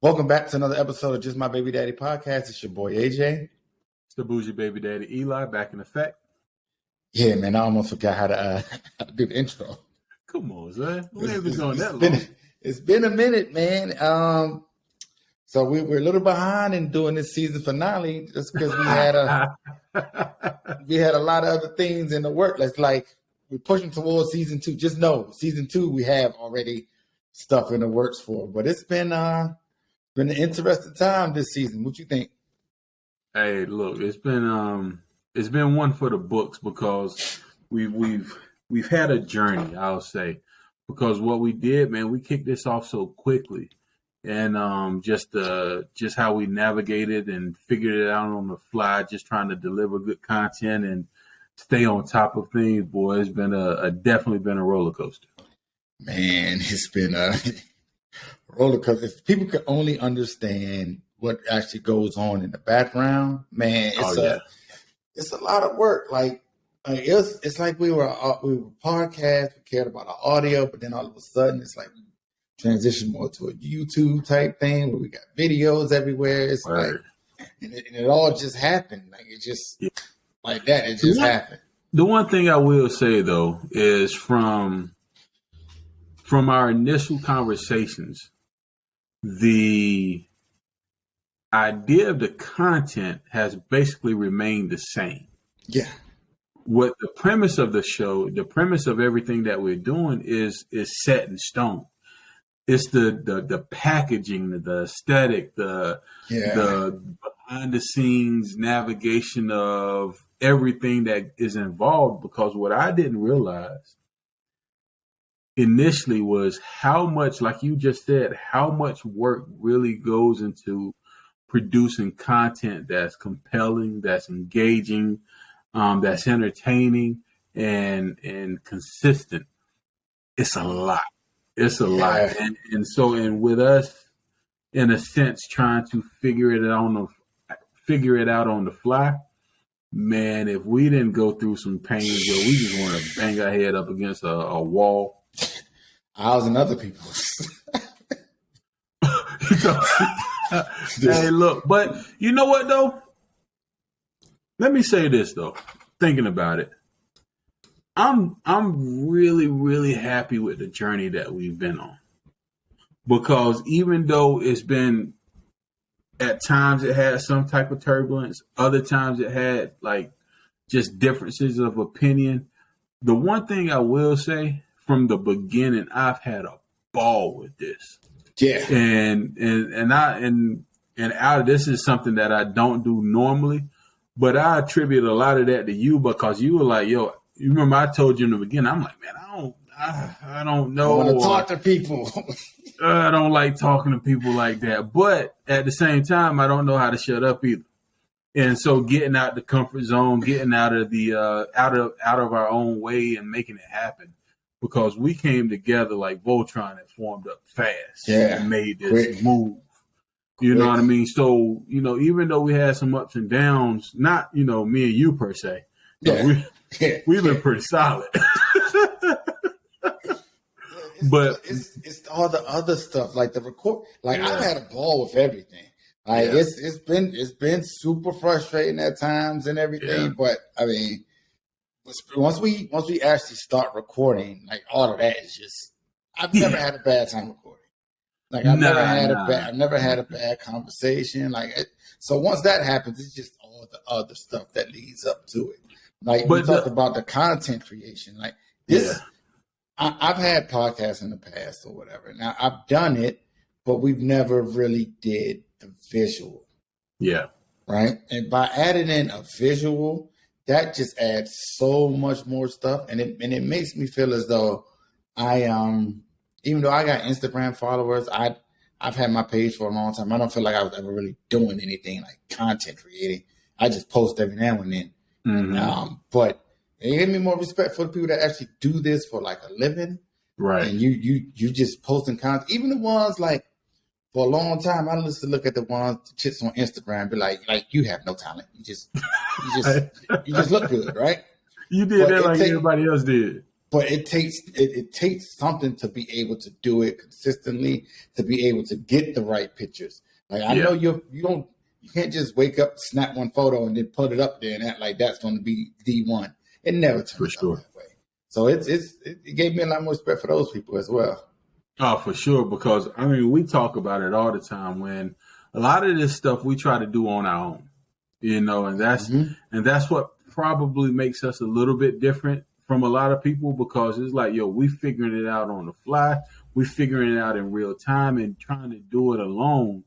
Welcome back to another episode of Just My Baby Daddy Podcast. It's your boy AJ. It's the bougie baby daddy Eli back in effect. Yeah, man, I almost forgot how to do the intro. Come on, son. We ain't been doing that long. It's been a minute, man. So we're a little behind in doing this season finale just because we had a lot of other things in the work. It's like we're pushing towards season 2. Just know, season 2 we have already stuff in the works for. But it's been an interesting time this season. What you think? Hey, look, it's been one for the books because we've had a journey, I'll say, because what we did, man, we kicked this off so quickly, and just how we navigated and figured it out on the fly, just trying to deliver good content and stay on top of things. Boy, it's been definitely been a roller coaster. Man, it's been a roller coaster. If people could only understand what actually goes on in the background, man, it's a lot of work. It's like we were podcast, we cared about our audio, but then all of a sudden it's like we transitioned more to a YouTube type thing where we got videos everywhere. It's like, and it all just happened. Like it just like that. It just happened. The one thing I will say though is from our initial conversations, the idea of the content has basically remained the same. Yeah. What the premise of the show, the premise of everything that we're doing is set in stone. It's the packaging, the aesthetic, the behind the scenes navigation of everything that is involved. Because what I didn't realize initially was how much, like you just said, how much work really goes into producing content that's compelling, that's engaging, that's entertaining and consistent. It's a lot. It's a lot. And with us, in a sense, trying to figure it out on the fly, man, if we didn't go through some pain, we just want to bang our head up against a wall. Ours and other people's. Hey, look, but you know what though? Let me say this though. Thinking about it, I'm really, really happy with the journey that we've been on, because even though it's been at times it had some type of turbulence, other times it had like just differences of opinion. The one thing I will say from the beginning, I've had a ball with this. Yeah. And this is something that I don't do normally, but I attribute a lot of that to you because you were like, yo, you remember I told you in the beginning, I'm like, man, I don't know. I want to talk to people. I don't like talking to people like that. But at the same time, I don't know how to shut up either. And so getting out the comfort zone, getting out of the out of our own way and making it happen. Because we came together like Voltron and formed up fast and made this move. You know what I mean? So, even though we had some ups and downs, not, me and you per se, we've been pretty solid. But it's all the other stuff, like the record. Like I've had a ball with everything. Like it's been super frustrating at times and everything. But I mean, once we actually start recording, like all of that is just. I've never had a bad time recording. Like I've never had a bad conversation. So once that happens, it's just all the other stuff that leads up to it. Like we talked about the content creation. Like this, I've had podcasts in the past or whatever. Now I've done it, but we've never really did the visual. Yeah. Right. And by adding in a visual, that just adds so much more stuff, and it makes me feel as though even though I got Instagram followers, I've had my page for a long time. I don't feel like I was ever really doing anything like content creating. I just post every now and then. Mm-hmm. But it gave me more respect for the people that actually do this for like a living, right? And you just posting content, even the ones like. For a long time, I used to look at the chicks on Instagram and be like you have no talent. You just look good, right? You did that like everybody else did. but it takes something to be able to do it consistently, to be able to get the right pictures. Like I know you can't just wake up, snap one photo, and then put it up there and act like that's going to be the one. It never turns out that way. So it gave me a lot more respect for those people as well. Oh, for sure. Because I mean, we talk about it all the time when a lot of this stuff we try to do on our own, and that's what probably makes us a little bit different from a lot of people, because it's like, we figuring it out on the fly. We figuring it out in real time and trying to do it alone,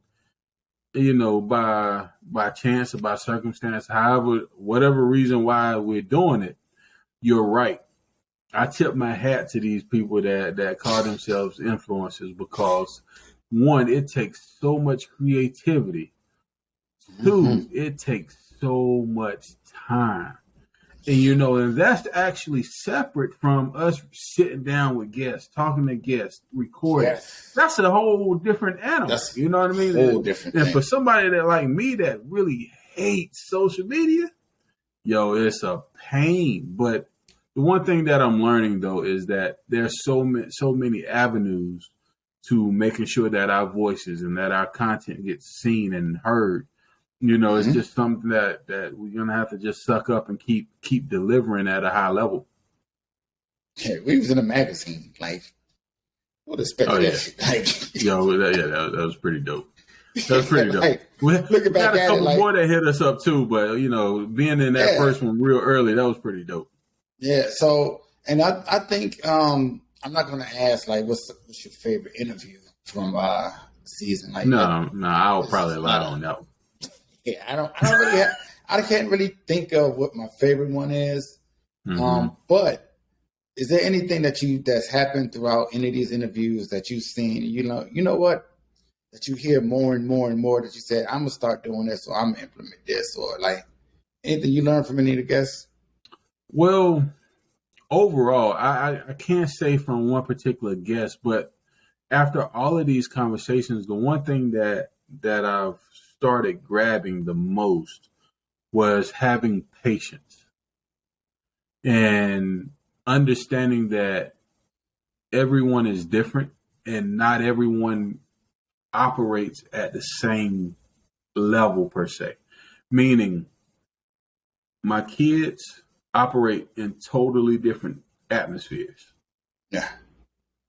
by chance or by circumstance, however, whatever reason why we're doing it. You're right. I tip my hat to these people that call themselves influencers, because one, it takes so much creativity. Two, it takes so much time. And that's actually separate from us sitting down with guests, talking to guests, recording. Yes. That's a whole different animal. You know what I mean? Whole different thing. For somebody that like me that really hates social media, it's a pain. But the one thing that I'm learning though is that there's so many avenues to making sure that our voices and that our content gets seen and heard. It's just something that we're gonna have to just suck up and keep delivering at a high level. Yeah, we was in a magazine, like what expect that? Like, that was pretty dope. That was pretty dope. Like, looking back got a couple at it, more that hit us up too, but being in that first one real early, that was pretty dope. Yeah. So, and I think I'm not gonna ask like what's your favorite interview from season? Like, no, I'll probably lie on that one. Yeah, I don't really I can't really think of what my favorite one is. But is there anything that's happened throughout any of these interviews that you've seen? You know what? That you hear more and more and more that you said, I'm gonna start doing this, or I'm gonna implement this, or like anything you learned from any of the guests? Well, overall, I can't say from one particular guest, but after all of these conversations, the one thing that I've started grabbing the most was having patience and understanding that everyone is different and not everyone operates at the same level per se. Meaning my kids operate in totally different atmospheres. Yeah.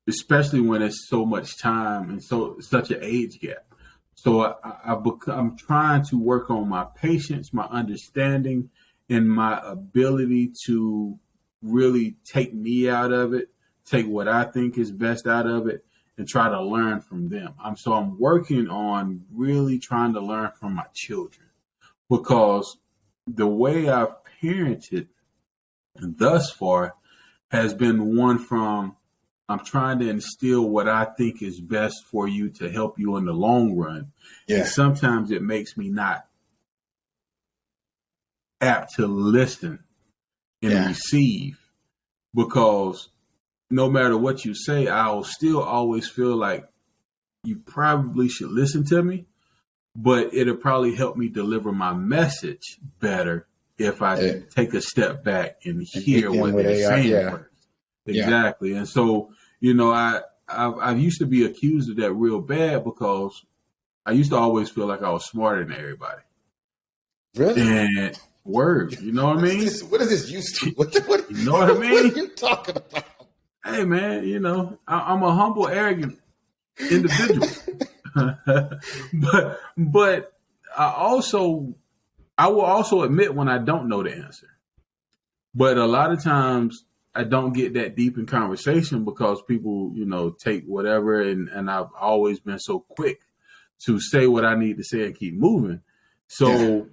Especially when it's so much time and such an age gap. So I'm trying to work on my patience, my understanding, and my ability to really take me out of it, take what I think is best out of it, and try to learn from them. I'm working on really trying to learn from my children, because the way I've parented thus far has been one from I'm trying to instill what I think is best for you to help you in the long run. Yeah. And sometimes it makes me not apt to listen and receive, because no matter what you say, I'll still always feel like you probably should listen to me, but it'll probably help me deliver my message better if I take a step back and hear what they're saying first. Exactly. And so, I used to be accused of that real bad, because I used to always feel like I was smarter than everybody. Really? And word, you know what I mean? What is this used to? What you know what I mean? What are you talking about? Hey, man, I'm a humble, arrogant individual. but I will also admit when I don't know the answer. But a lot of times I don't get that deep in conversation, because people, take whatever, and I've always been so quick to say what I need to say and keep moving. So,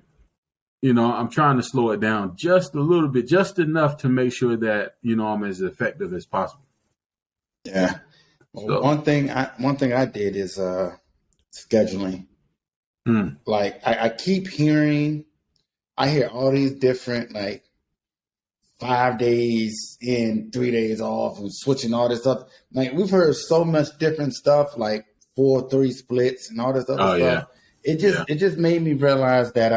I'm trying to slow it down just a little bit, just enough to make sure that, I'm as effective as possible. Yeah. Well, one thing I did is scheduling. Like I keep hearing, I hear all these different, like 5 days in, 3 days off, and switching all this stuff. Like we've heard so much different stuff, like 4-3 splits and all this other stuff. It just made me realize that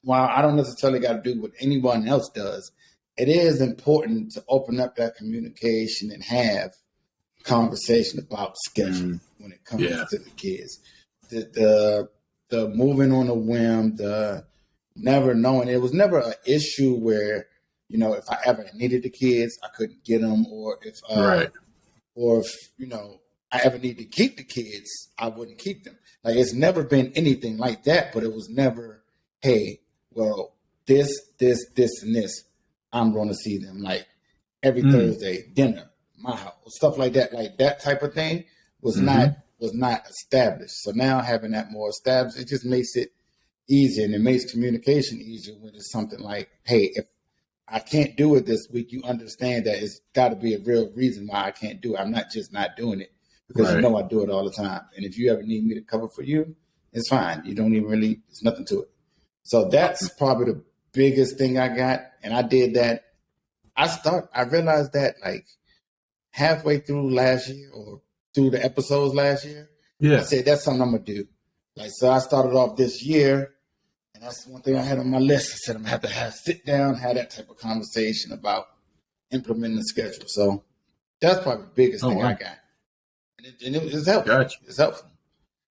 while I don't necessarily got to do what anyone else does, it is important to open up that communication and have conversation about scheduling when it comes to the kids. The moving on a whim, the never knowing. It was never an issue where, if I ever needed the kids, I couldn't get them, or if I ever need to keep the kids, I wouldn't keep them. Like, it's never been anything like that, but it was never, hey, well, this, and this, I'm going to see them like every Thursday, dinner, my house, stuff like that. Like that type of thing was not established. So now having that more established, it just makes it easier, and it makes communication easier when it's something like, hey, if I can't do it this week, you understand that it's got to be a real reason why I can't do it. I'm not just not doing it because I do it all the time. And if you ever need me to cover for you, it's fine. You don't even really, it's nothing to it. So that's probably the biggest thing I got. And I did that. I realized that like halfway through last year or through the episodes last year. Yeah. I said, that's something I'm going to do. Like, so I started off this year, and that's one thing I had on my list. I said, I'm going to have sit down, have that type of conversation about implementing the schedule. So that's probably the biggest thing I got. And it was helpful. Gotcha. It's helpful.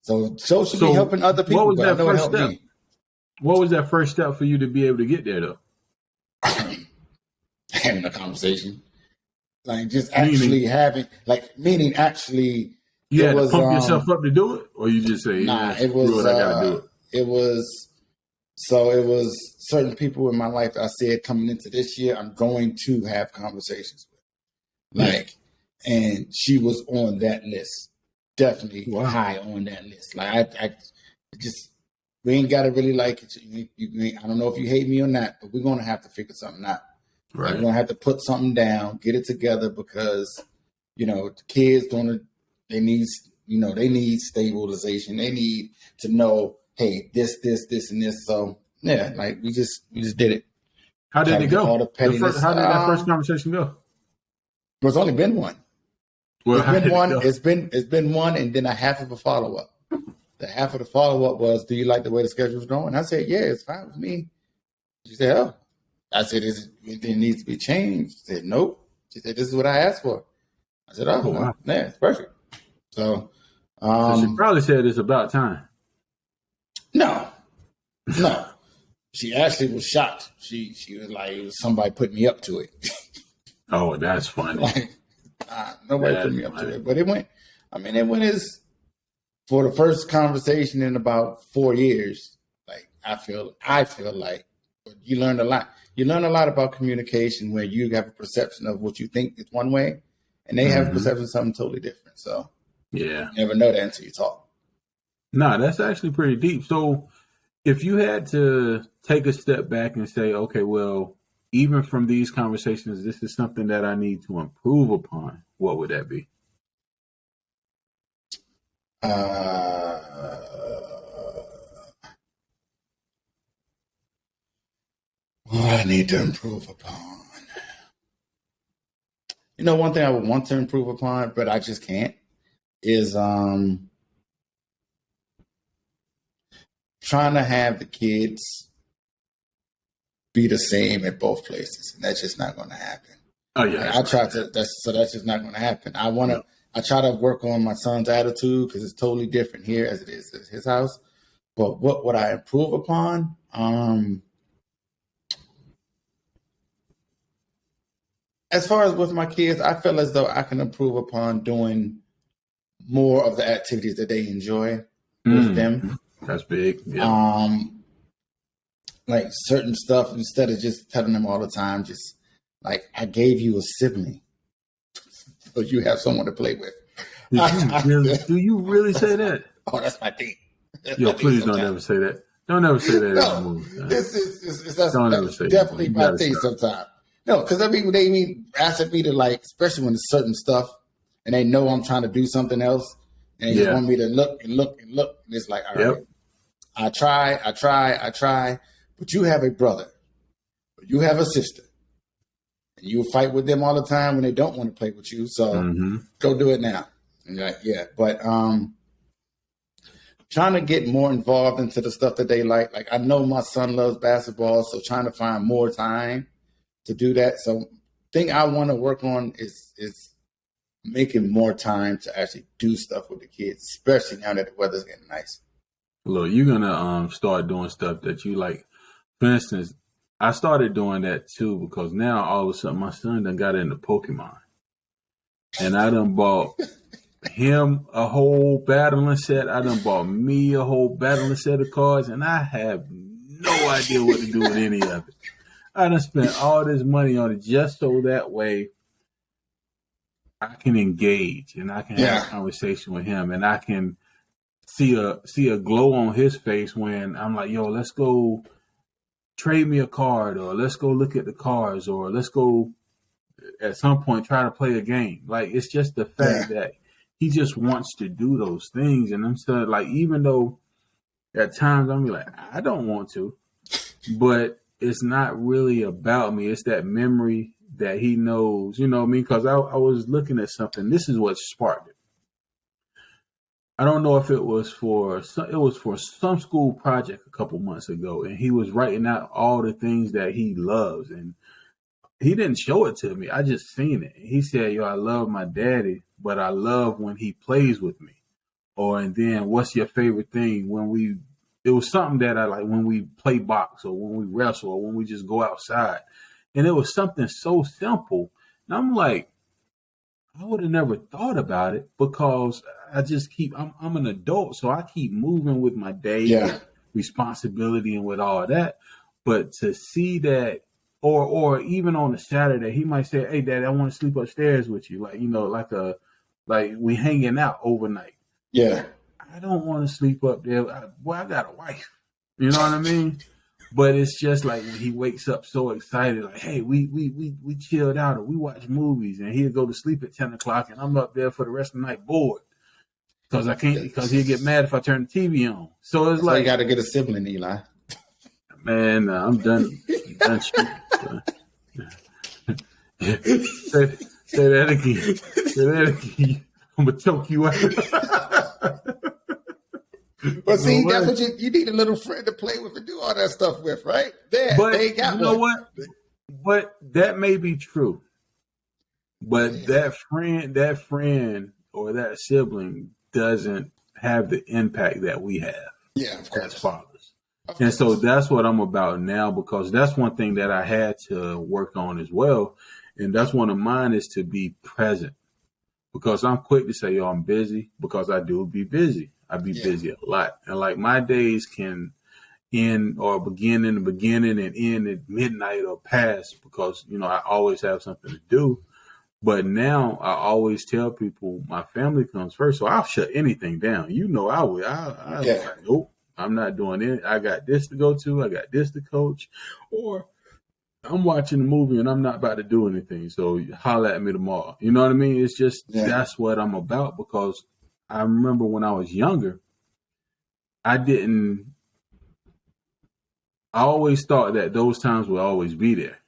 So should be helping other people. What was that first step? What was that first step for you to be able to get there, though? Having a conversation. Like, just actually meaning actually. You had to pump yourself up to do it? Or you just say, it was, I gotta do it. It was certain people in my life that I said coming into this year, I'm going to have conversations with. Like, and she was on that list. Definitely high on that list. Like, I just, we ain't got to really like it. I don't know if you hate me or not, but we're going to have to figure something out. Right. We're going to have to put something down, get it together because, the kids they need stabilization. They need to know, hey, this, and this. So yeah, like we just did it. How did it go? How did that first conversation go? There's only been one. Well, it's been one, and then a half of a follow up. The half of the follow up was, do you like the way the schedule's going? I said, yeah, it's fine with me. She said, oh. I said, is it anything needs to be changed? She said, nope. She said, this is what I asked for. I said, oh, wow. Yeah, it's perfect. So she probably said it's about time. No. She actually was shocked. She was like, it was somebody put me up to it. Oh, that's funny. Nobody put me up to it. But it went as for the first conversation in about 4 years, like I feel like you learned a lot. You learn a lot about communication where you have a perception of what you think is one way and they have a perception of something totally different. So yeah, you never know that until you talk. No, that's actually pretty deep. So if you had to take a step back and say, okay, well, even from these conversations, this is something that I need to improve upon, what would that be? What I need to improve upon. One thing I would want to improve upon, but I just can't, is trying to have the kids be the same at both places. And that's just not going to happen. Oh yeah. That's just not going to happen. I try to work on my son's attitude because it's totally different here as it is at his house. But what would I improve upon? As far as with my kids, I feel as though I can improve upon doing more of the activities that they enjoy with them. That's big. Yeah. Like certain stuff, instead of just telling them all the time, just like, I gave you a sibling, so you have someone to play with. Do you really say that? Oh, that's my thing. Yo, please don't ever say that. Don't ever say that. No, that's definitely my thing sometimes. No, because they asking me to, like, especially when it's certain stuff and they know I'm trying to do something else and they just want me to look. And it's like, all right, I try, but you have a brother, or you have a sister, and you fight with them all the time when they don't want to play with you. So go do it now. And you're like, yeah, but trying to get more involved into the stuff that they like. Like, I know my son loves basketball, so trying to find more time to do that. So thing I want to work on is making more time to actually do stuff with the kids, especially now that the weather's getting nice. Look, you're gonna start doing stuff that you like. For instance, I started doing that too because now all of a sudden my son done got into Pokemon, and I done bought him a whole battling set. I done bought me a whole battling set of cards, and I have no idea what to do with any of it. I done spent all this money on it just so that way I can engage and I can have a conversation with him, and I can see a glow on his face when I'm like, yo, let's go trade me a card, or let's go look at the cards, or let's go at some point try to play a game. Like, it's just the fact that he just wants to do those things. And I'm saying, like, even though at times I'm like, I don't want to, but it's not really about me. It's that memory that he knows, you know what I mean? Because I was looking at something. This is what sparked it. I don't know if it was for some school project a couple months ago, and he was writing out all the things that he loves, and he didn't show it to me. I just seen it. He said, yo, I love my daddy, but I love when he plays with me. And then what's your favorite thing it was something that I like when we play box, or when we wrestle, or when we just go outside. And it was something so simple. And I'm like, I would have never thought about it because I just I'm an adult, so I keep moving with my day, responsibility, and with all that. But to see that, or even on a Saturday, he might say, "Hey, Daddy, I want to sleep upstairs with you," like, you know, like we hanging out overnight. Yeah, I don't want to sleep up there. I got a wife. You know what I mean? But it's just like when he wakes up so excited, like, hey, we chilled out, or we watch movies, and he'll go to sleep at 10 o'clock, and I'm up there for the rest of the night bored because he'll get mad if I turn the TV on. So it's like, you got to get a sibling, Eli. Man, I'm done. I'm done say that again. Say that again. I'm gonna choke you out. But see, that's what you need, a little friend to play with and do all that stuff with, right? They got you know what? But that may be true. But that friend or that sibling doesn't have the impact that we have. Yeah, of course. As fathers. And so that's what I'm about now, because that's one thing that I had to work on as well. And that's one of mine, is to be present. Because I'm quick to say, yo, I'm busy, because I do be busy. I be busy a lot. And like my days can end or begin in the beginning and end at midnight or past, because, you know, I always have something to do. But now I always tell people my family comes first. So I'll shut anything down. You know, I will. Like, nope, I'm not doing it. I got this to go to. I got this to coach. Or I'm watching a movie and I'm not about to do anything. So holler at me tomorrow. You know what I mean? It's just, that's what I'm about, because I remember when I was younger, I always thought that those times would always be there.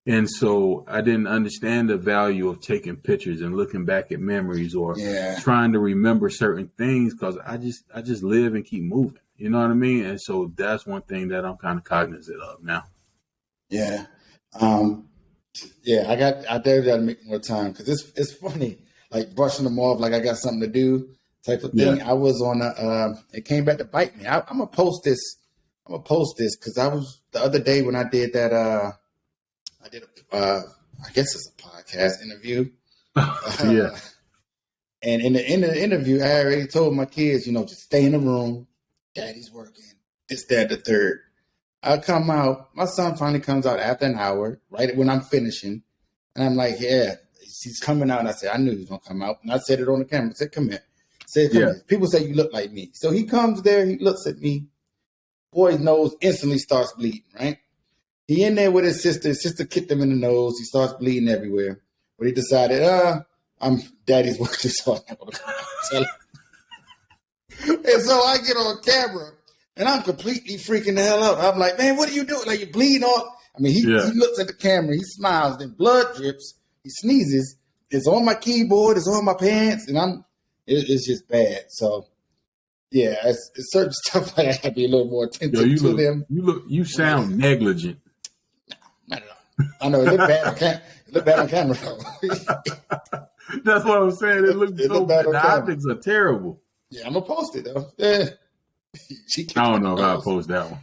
And so I didn't understand the value of taking pictures and looking back at memories, or trying to remember certain things, because I just live and keep moving. You know what I mean? And so that's one thing that I'm kind of cognizant of now. Yeah. I definitely got to make more time, because it's funny, like brushing them off like I got something to do type of thing. I was on it came back to bite me. I'm gonna post this because I was, the other day when I did that, I did I guess it's a podcast interview. And in the interview, I already told my kids, you know, just stay in the room. Daddy's working. It's that the third. I come out. My son finally comes out after an hour, right when I'm finishing. And I'm like, yeah, he's coming out. And I said, I knew he was going to come out. And I said it on the camera. I said, come here. I said, come here. People say you look like me. So he comes there. He looks at me. Boy's nose instantly starts bleeding, right? He in there with his sister. His sister kicked him in the nose. He starts bleeding everywhere. But he decided, I'm daddy's working, so I'm not going to tell him. And so I get on camera, and I'm completely freaking the hell out. I'm like, man, what are you doing? Like, you bleeding all. I mean, he looks at the camera, he smiles, then blood drips, he sneezes. It's on my keyboard, it's on my pants, and it's just bad. So, yeah, it's certain stuff like I have to be a little more attentive to them. You sound negligent. Not at all. I know it looked bad on camera. It looked bad on camera. That's what I'm saying. It looks so bad. The optics are terrible. Yeah, I'm gonna post it though. Yeah. I don't know if I'll post that one.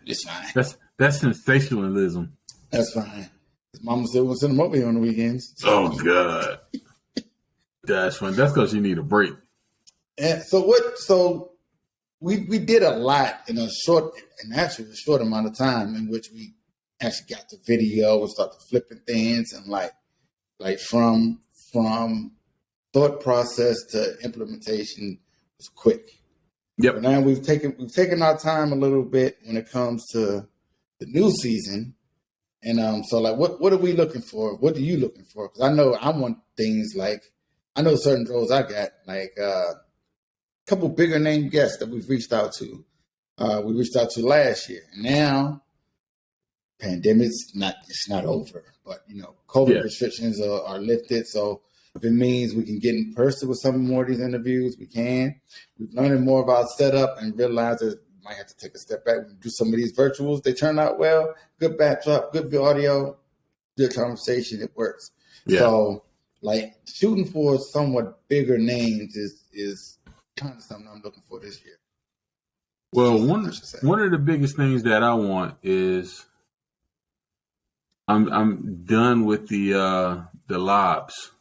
It's fine. That's sensationalism. That's fine. His mama still wants to send him over here on the weekends. Oh God. That's fun. That's because you need a break. And so we did a lot in a short amount of time in which we actually got the video and started flipping things and like from thought process to implementation was quick. Yep. But now we've taken our time a little bit when it comes to the new season. And so like what are we looking for? What are you looking for? Because I know I want things like I know certain roles I got, like a couple bigger name guests that we've reached out to. We reached out to last year. Now, pandemic's not over, but COVID restrictions are lifted. So if it means we can get in person with some more of these interviews, we can. We've learned more about setup and realized that we might have to take a step back and do some of these virtuals. They turn out well, good backdrop, good audio, good conversation. It works. Yeah. So like shooting for somewhat bigger names is kind of something I'm looking for this year. Well, one of the biggest things that I want is I'm done with the lobs.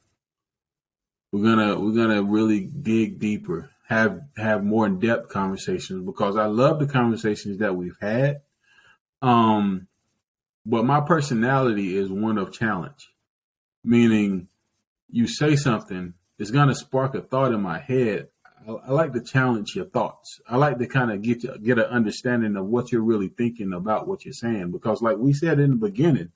We're gonna really dig deeper, have more in-depth conversations because I love the conversations that we've had. But my personality is one of challenge, meaning you say something, it's gonna spark a thought in my head. I like to challenge your thoughts. I like to kind of get an understanding of what you're really thinking about what you're saying. Because like we said in the beginning,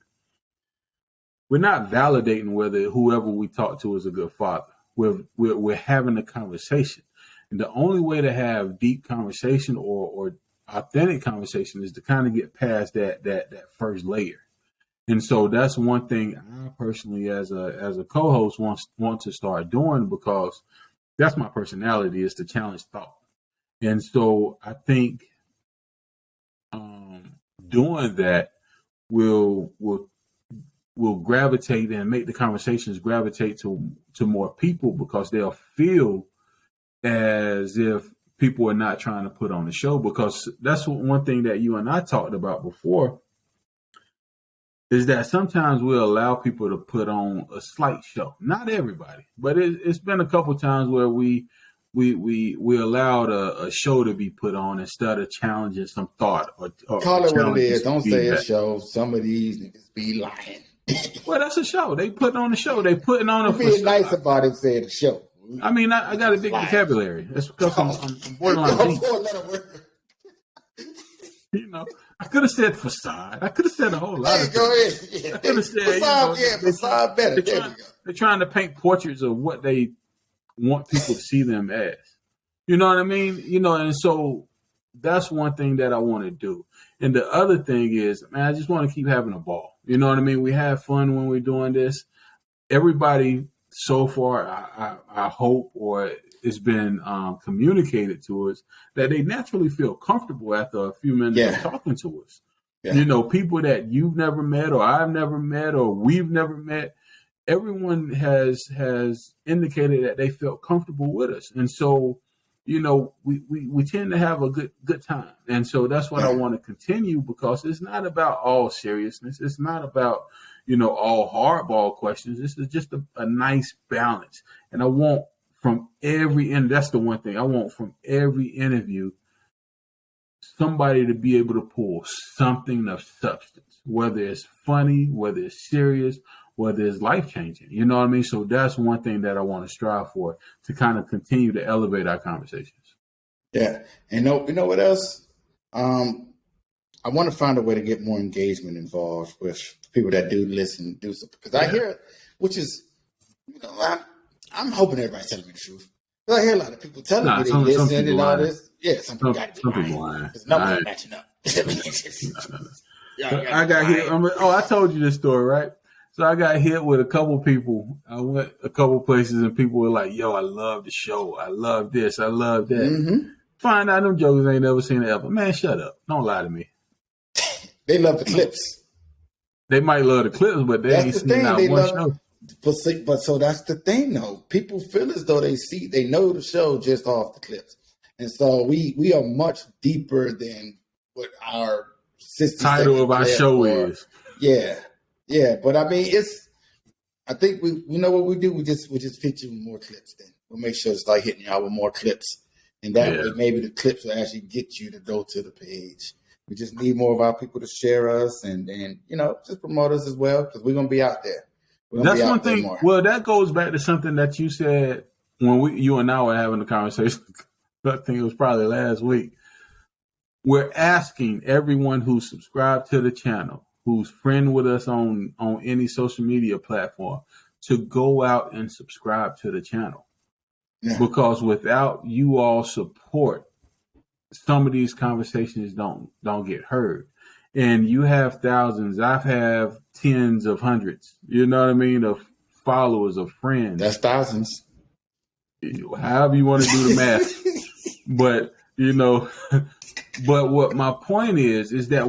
we're not validating whether whoever we talk to is a good father. We're having a conversation. And the only way to have deep conversation or authentic conversation is to kind of get past that first layer. And so that's one thing I personally, as a co-host, want to start doing because that's my personality, is to challenge thought. And so I think doing that will gravitate and make the conversations gravitate to more people because they'll feel as if people are not trying to put on the show. Because that's one thing that you and I talked about before, is that sometimes we'll allow people to put on a slight show. Not everybody, but it's been a couple times where we allowed a show to be put on instead of challenging some thought or call it what it is. Don't say a show. Some of these niggas be lying. Well, that's a show. They putting on a show. They putting on a. Be nice about it. Saying a show. I mean, I got a big vocabulary. That's because I'm borderline. I could have said facade. I could have said a whole lot of things. Yeah. I could have said facade. Facade better. They're trying to paint portraits of what they want people to see them as. You know what I mean? And so that's one thing that I want to do. And the other thing is, man, I just want to keep having a ball. You know what I mean? We have fun when we're doing this. Everybody so far, I hope, or it's been communicated to us that they naturally feel comfortable after a few minutes of talking to us. Yeah. People that you've never met or I've never met or we've never met, everyone has indicated that they felt comfortable with us. And so, we tend to have a good time. And so that's what I want to continue, because it's not about all seriousness. It's not about, all hardball questions. This is just a nice balance. And I want from every end, that's the one thing I want from every interview, somebody to be able to pull something of substance, whether it's funny, whether it's serious, whether it's life-changing. You know what I mean? So that's one thing that I want to strive for, to kind of continue to elevate our conversations. Yeah. And you know what else? I want to find a way to get more engagement involved with people that do listen, do something. Because I hear, which is, I'm hoping everybody's telling me the truth. But I hear a lot of people telling me they listen and all this. Yeah, some people got to be lying. Because numbers are matching up. I got hit. I told you this story, right? So I got hit with a couple people. I went a couple places and people were like, yo, I love the show. I love this. I love that. Mm-hmm. Find out them jokers ain't never seen it ever. Man, shut up. Don't lie to me. They love the clips. They might love the clips, but they ain't seen out one show. But so that's the thing, though. People feel as though they know the show just off the clips, and so we are much deeper than what our title of our show is. Yeah. But I mean, I think we know what we do. We just fit you with more clips. Then we'll make sure to start hitting y'all with more clips, and that way maybe the clips will actually get you to go to the page. We just need more of our people to share us and just promote us as well, because we're gonna be out there. That's one thing. Well, that goes back to something that you said when you and I were having a conversation. I think it was probably last week. We're asking everyone who's subscribed to the channel, who's friend with us on any social media platform, to go out and subscribe to the channel. Yeah. Because without you all support, some of these conversations don't get heard. And you have thousands. I have tens of hundreds. You know what I mean? Of followers, of friends. That's thousands. However you want to do the math. But but what my point is that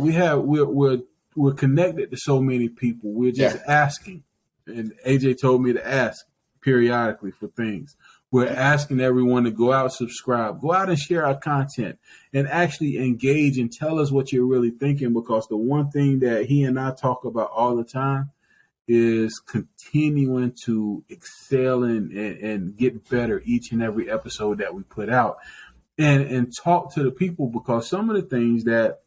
we're connected to so many people. We're just asking. And AJ told me to ask periodically for things. We're asking everyone to go out, subscribe, go out and share our content and actually engage and tell us what you're really thinking, because the one thing that he and I talk about all the time is continuing to excel and get better each and every episode that we put out and talk to the people, because some of the things that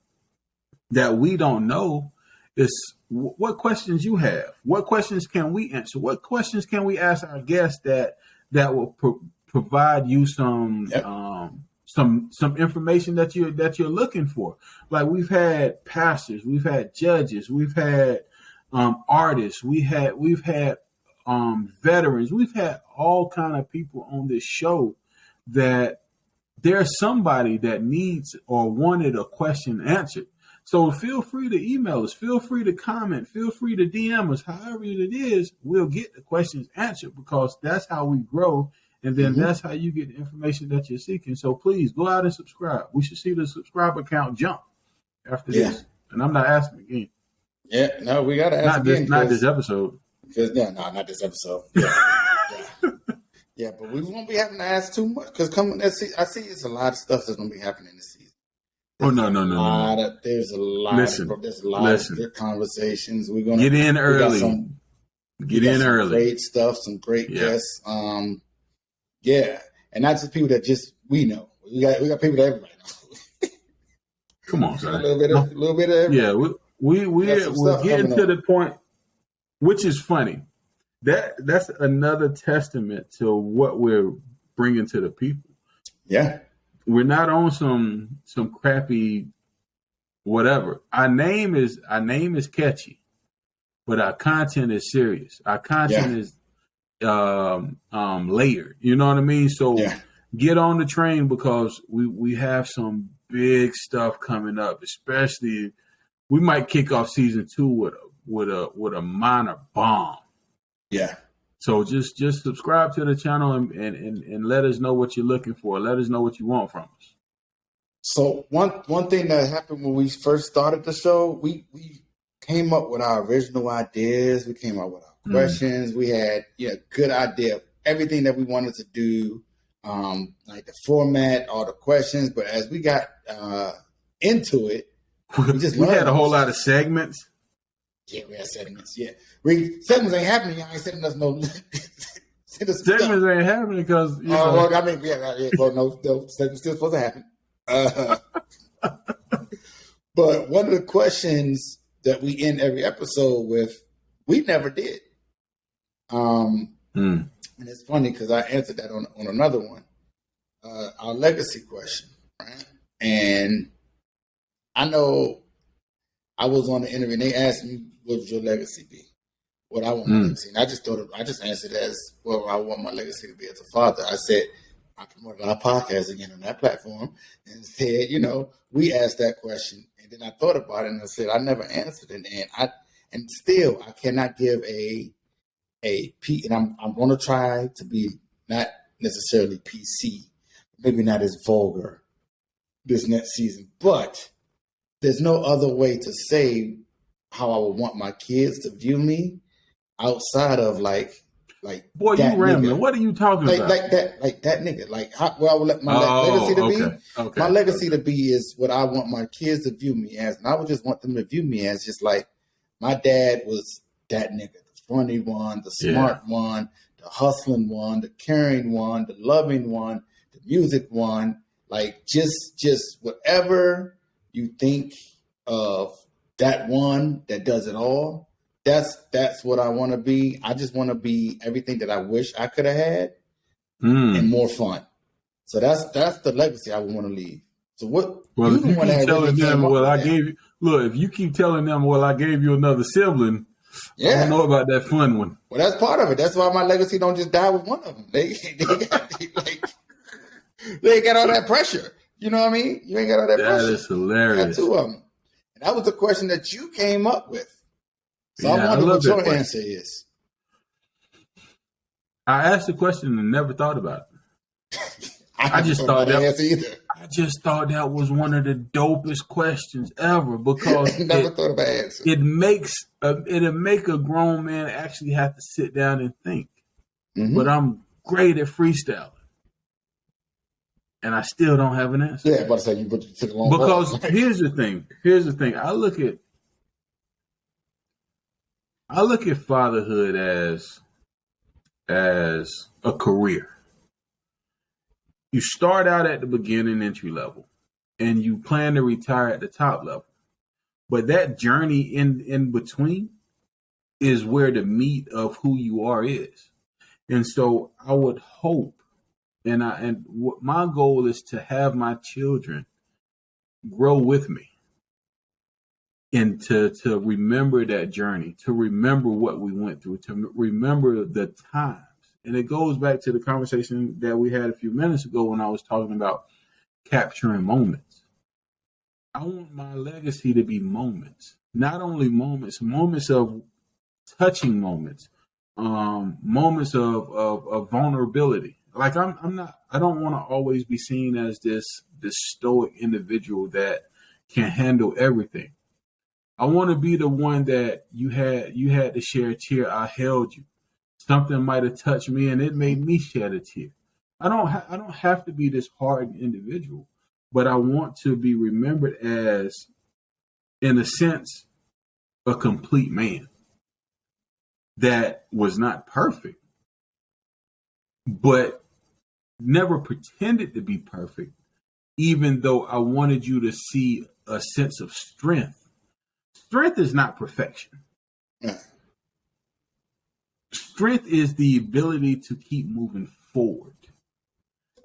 we don't know is what questions you have. What questions can we answer? What questions can we ask our guests that will provide you some information that you're looking for. Like we've had pastors, we've had judges, we've had artists, we've had veterans, we've had all kind of people on this show that there's somebody that needs or wanted a question answered. So feel free to email us, feel free to comment, feel free to DM us. However it is, we'll get the questions answered, because that's how we grow. And then that's how you get the information that you're seeking. So please go out and subscribe. We should see the subscriber count jump after this. And I'm not asking again. Yeah, no, we got to ask again. Not this episode. Not this episode. Yeah, but we won't be having to ask too much, because I see it's a lot of stuff that's going to be happening this season. No. There's a lot of good conversations. We're gonna get in early. Get in early. Great stuff, some great guests. And not just people that just we know. We got people that everybody knows. Come on, son. A little bit of everybody. Yeah, we're getting to the point, which is funny. That's another testament to what we're bringing to the people. Yeah. We're not on some crappy whatever. Our name is catchy, but our content is serious. Our content is layered. You know what I mean? So get on the train, because we have some big stuff coming up. Especially, we might kick off season 2 with a minor bomb. Yeah. So just subscribe to the channel and let us know what you're looking for. Let us know what you want from us. So one thing that happened when we first started the show, we came up with our original ideas. We came up with our questions. We had good idea of everything that we wanted to do, like the format, all the questions. But as we got into it, we had a whole lot of segments. Yeah, we had segments. Yeah, segments ain't happening. Y'all ain't sending us no. Segments ain't happening because. Well, I mean, no, segments still supposed to happen. But one of the questions that we end every episode with, we never did. And it's funny because I answered that on another one, our legacy question, right? And I know I was on the interview and they asked me, what would your legacy be? What I want my legacy. And I just answered as, well, I want my legacy to be as a father. I said, I promoted our podcast again on that platform and said, we asked that question. And then I thought about it and I said, I never answered it. And still I cannot give and I'm going to try to be not necessarily PC, maybe not as vulgar this next season, but there's no other way to say how I would want my kids to view me outside of like boy, that you rambling. nigga. What are you talking about? Like that nigga. Like how, what I would let my legacy to be. Okay, my legacy to be is what I want my kids to view me as, and I would just want them to view me as just like my dad was that nigga, the funny one, the smart one, the hustling one, the caring one, the loving one, the music one. Like just whatever you think of that one that does it all. That's what I want to be. I just want to be everything that I wish I could have had and more fun. So that's the legacy I would want to leave. So what? Well, if you keep telling them, well, I gave you. Look, if you keep telling them, well, I gave you another sibling. I don't know about that fun one. Well, that's part of it. That's why my legacy don't just die with one of them. They ain't got all that pressure. You know what I mean? You ain't got all that pressure. That is hilarious. Got two of them. And that was the question that you came up with. So I wonder what your answer is. I asked the question and never thought about it. I just thought that was one of the dopest questions ever because never thought about answer. It'll make a grown man actually have to sit down and think. Mm-hmm. But I'm great at freestyling. And I still don't have an answer. Yeah, but I say you took a long because here's the thing. I look at fatherhood as a career. You start out at the beginning entry level and you plan to retire at the top level. But that journey in between is where the meat of who you are is. And so I would hope and what my goal is to have my children grow with me and to remember that journey, to remember what we went through, to remember the times. And it goes back to the conversation that we had a few minutes ago when I was talking about capturing moments. I want my legacy to be moments, not only moments of touching moments, moments of vulnerability. Like I don't want to always be seen as this stoic individual that can handle everything. I want to be the one that you had to share a tear. I held you. Something might have touched me and it made me shed a tear. I don't have to be this hardened individual, but I want to be remembered as, in a sense, a complete man that was not perfect, but never pretended to be perfect, even though I wanted you to see a sense of strength. Strength is not perfection. Strength is the ability to keep moving forward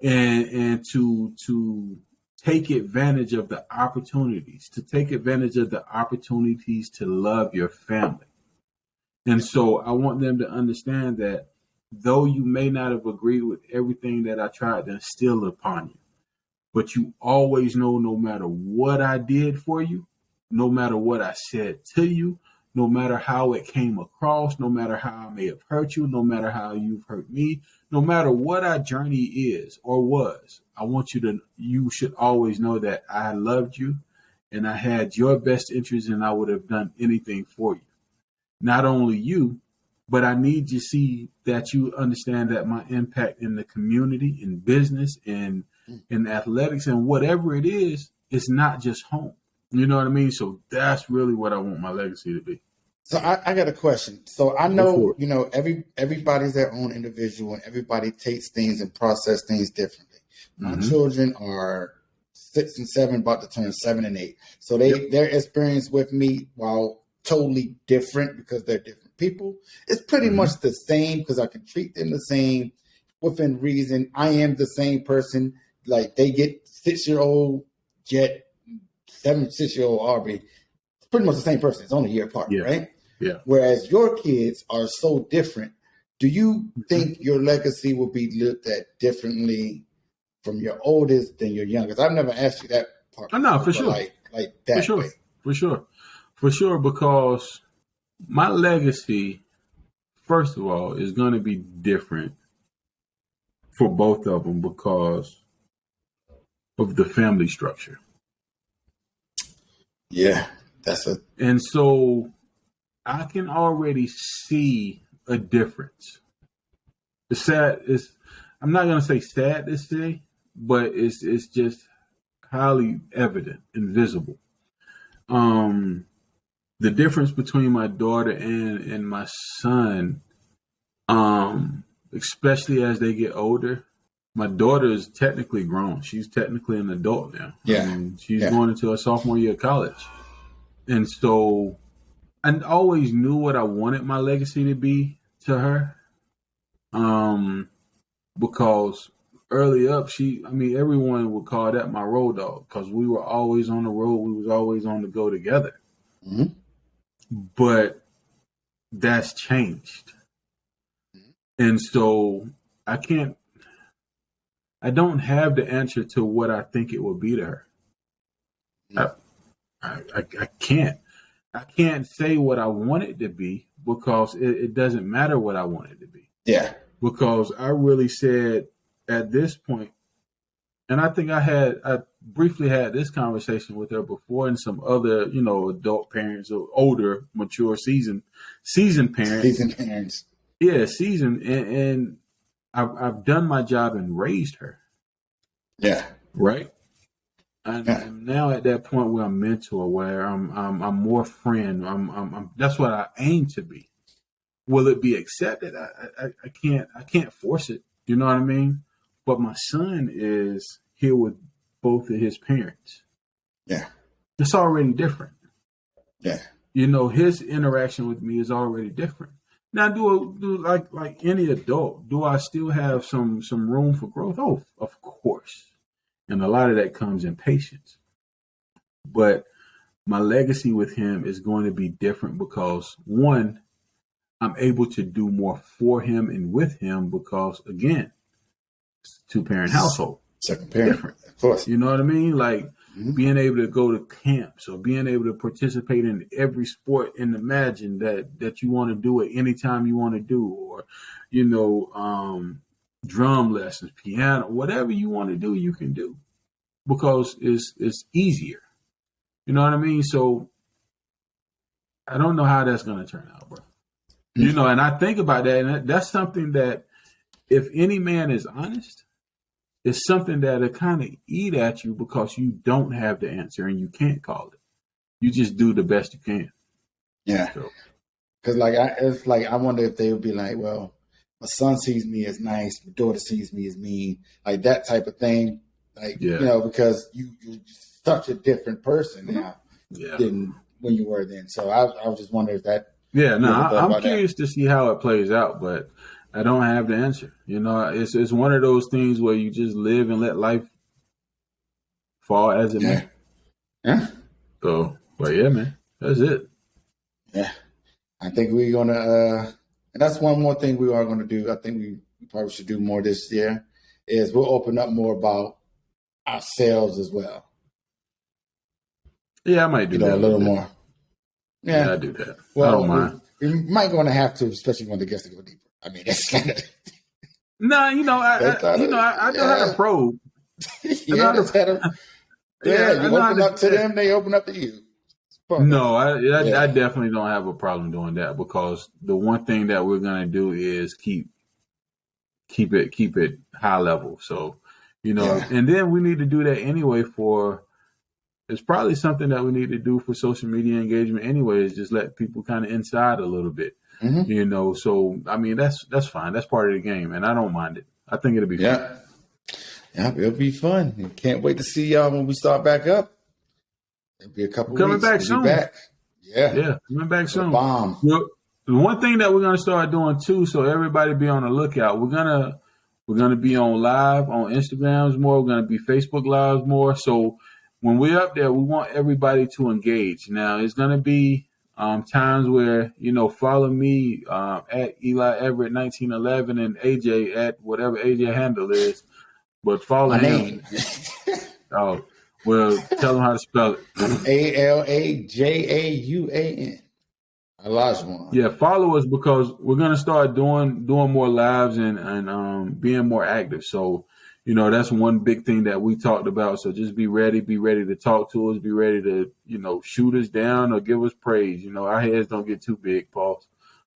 and to take advantage of the opportunities, to love your family. And so I want them to understand that though you may not have agreed with everything that I tried to instill upon you, but you always know no matter what I did for you, no matter what I said to you, no matter how it came across, no matter how I may have hurt you, no matter how you've hurt me, no matter what our journey is or was, you should always know that I loved you and I had your best interest and I would have done anything for you. Not only you, but I need you to see that you understand that my impact in the community, in business, in athletics, and whatever it is not just home. You know what I mean? So that's really what I want my legacy to be. So I got a question. So I know, everybody's their own individual and everybody takes things and process things differently. My children are 6 and 7, about to turn 7 and 8. So their experience with me, while totally different because they're different people, it's pretty much the same because I can treat them the same within reason. I am the same person. Like they get 6-year-old Jet, 6-year-old Aubrey. It's pretty much the same person. It's only a year apart, right? Yeah. Whereas your kids are so different. Do you think your legacy will be looked at differently from your oldest than your youngest? I've never asked you that part. No, for sure. Like that. For sure. Way. For sure, because my legacy, first of all, is going to be different for both of them because of the family structure. Yeah, and so I can already see a difference. It's sad. I'm not going to say sad to say, but it's just highly evident and visible. The difference between my daughter and my son, especially as they get older. My daughter is technically grown. She's technically an adult now. Yeah. I mean, she's going into her sophomore year of college. And so I always knew what I wanted my legacy to be to her. Because early up, everyone would call that my road dog because we were always on the road. We was always on the go together. Mm-hmm. But that's changed. And so I don't have the answer to what I think it will be to her. I can't. I can't say what I want it to be because it doesn't matter what I want it to be. Yeah. Because I really said at this point, and I think I briefly had this conversation with her before and some other, adult parents or older, mature, seasoned parents. Seasoned parents. Yeah, seasoned. And I've done my job and raised her. Yeah. Right. I'm now at that point where I'm mentor, where I'm more friend. I'm that's what I aim to be. Will it be accepted? I can't force it. You know what I mean? But my son is here with both of his parents. Yeah. It's already different. Yeah. His interaction with me is already different. Now, do like any adult, do I still have some room for growth? Oh, of course. And a lot of that comes in patience. But my legacy with him is going to be different because, one, I'm able to do more for him and with him because, again, it's a two-parent household. Second parent. Different. Of course. You know what I mean? Like being able to go to camps or being able to participate in every sport and imagine that you want to do it anytime you want to do, or, drum lessons, piano, whatever you want to do, you can do because it's easier. You know what I mean? So I don't know how that's going to turn out, bro. And I think about that, and that's something that if any man is honest, it's something that'll kind of eat at you because you don't have the answer and you can't call it. You just do the best you can. Yeah. Because I wonder if they would be like, well, my son sees me as nice, my daughter sees me as mean, like that type of thing. Like, because you're such a different person now than when you were then. So I was just wondering if that. Yeah, no, I'm curious to see how it plays out, but I don't have the answer. It's one of those things where you just live and let life fall as it may. Yeah. So, but yeah, man, that's it. Yeah. I think we're going to, and that's one more thing we are going to do. I think we probably should do more this year is we'll open up more about ourselves as well. Yeah, I might do that. A little more. Yeah, I do that. Well, I don't mind. We might going to have to, especially when the guests go deeper. I mean, that's kind of. No, I know how to probe. You open up to them, they open up to you. No, I definitely don't have a problem doing that because the one thing that we're gonna do is keep it high level. So, and then we need to do that anyway it's probably something that we need to do for social media engagement anyway, is just let people kind of inside a little bit. Mm-hmm. So I mean that's fine. That's part of the game, and I don't mind it. I think it'll be fun. Yeah, it'll be fun. Can't wait to see y'all when we start back up. It'll be a couple coming weeks. Back soon. Back. Yeah, coming back soon. Bomb. Well, the one thing that we're gonna start doing too, so everybody be on the lookout. We're gonna be on live on Instagrams more. We're gonna be Facebook lives more. So when we're up there, we want everybody to engage. Now it's gonna be times where, follow me at Eli Everett 1911 and AJ at whatever AJ handle is, but follow him. Oh, well, tell them how to spell it. ALAJAUAN. Olajuwon. Yeah, follow us because we're gonna start doing more lives and being more active. So, that's one big thing that we talked about. So just be ready to talk to us, be ready to, shoot us down or give us praise. Our heads don't get too big, Paul,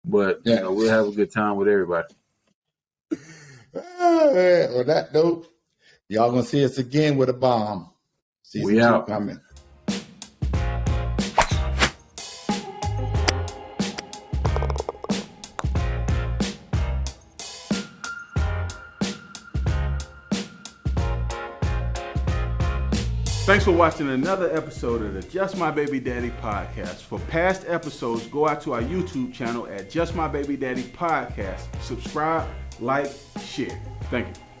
but we'll have a good time with everybody. On that note, y'all gonna see us again with a bomb. Season 2 coming. Thanks for watching another episode of the Just My Baby Daddy podcast. For past episodes, go out to our YouTube channel at Just My Baby Daddy podcast. Subscribe, like, share. Thank you.